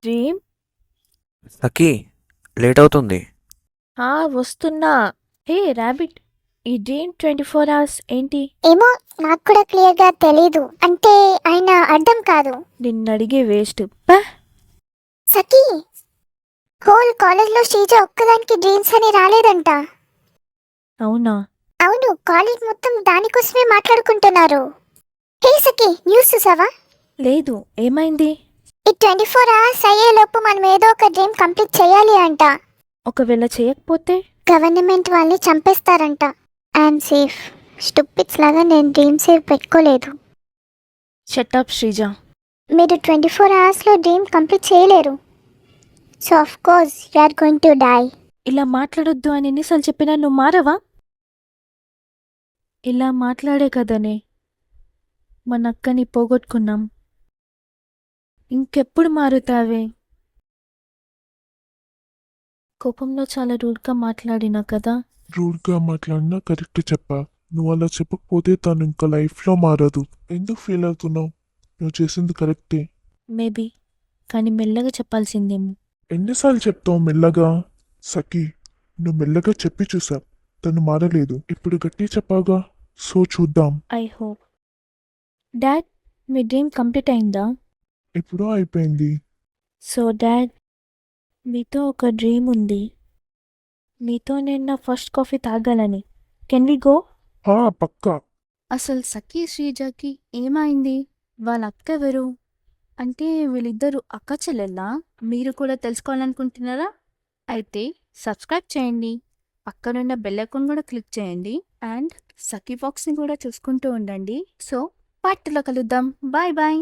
Dream సఖీ, late అవుతుంది. వస్తున్నా. హే rabbit, ఈ డ్రీమ్ 24 hours ఏంటి? ఏమో, నాకు కూడా క్లియర్గా తెలీదు. అంటే ఆయన అర్థం కాదు. నిన్నడిగే వేస్ట్. సఖీ, హోల్ కాలేజ్లో శ్రీజ ఒక్కదానికి డ్రీమ్స్ అని రాలేదంట. అవునా? అవును, కాలేజ్ మొత్తం దానికోసమే మాట్లాడుకుంటున్నారు. హే సఖీ, న్యూస్ చూసావా? లేదు, ఏమైంది? ఈ 24 hours అయ్యేలోపు మనం ఏదో ఒక డ్రీమ్ కంప్లీట్ చేయాలి అంట. ఒకవేళ చేయకపోతే? గవర్నమెంట్ వాళ్ళని చంపేస్తారంట. I'm safe. స్టూపిడ్స్ లాగా నేను డ్రీమ్ సేవ్ పెట్టుకోలేదు. షటప్ శ్రీజ. మీరు 24 hours డ్రీమ్ కంప్లీట్ చేయలేరు. So of course you are going to die. ఇలా మాట్లాడొద్దు అని ఎన్నిసార్లు చెప్పినా నువ్వు మారవా? ఇలా మాట్లాడే కదనే మన అక్కని పోగొట్టుకున్నాం. ఇంకెప్పుడు మారుతావే? కోపంలో చాలా రూడ్గా మాట్లాడినా కదా. రూడ్గా మాట్లాడినా కరెక్ట్ చెప్పా. నువ్వు అలా చెప్పకపోతే తను ఇంకా లైఫ్లో మారదు. ఎందుకు ఫీల్ అవుతున్నావు? నువ్వు చేసింది కరెక్టే. మేబీ, కానీ మెల్లగా చెప్పాల్సిందేమో. ఎన్నిసార్లు చెప్తావు మెల్లగా? సఖీ, నువ్వు మెల్లగా చెప్పి చూసా, తను మారలేదు. ఇప్పుడు గట్టి చెప్పాగా, సో చూద్దాం. I hope. Dad, me dream complete అయిందా? ఎప్పుడో అయిపోయింది. సో డాడ్, మీతో ఒక డ్రీమ్ ఉంది. మీతో నేను నా ఫస్ట్ కాఫీ తాగాలని. Can we go? పక్కా. అసలు సఖీ శ్రీజకి ఏమైంది? వాళ్ళ అక్క ఎవరు? అంటే వీళ్ళిద్దరూ అక్క చెల్లెల్లా? మీరు కూడా తెలుసుకోవాలనుకుంటున్నారా? అయితే సబ్స్క్రైబ్ చేయండి, పక్కనున్న బెల్ ఐకాన్ కూడా క్లిక్ చేయండి, అండ్ సఖీ బాక్స్ని కూడా చూసుకుంటూ ఉండండి. సో పార్టీలో కలుద్దాం. Bye bye.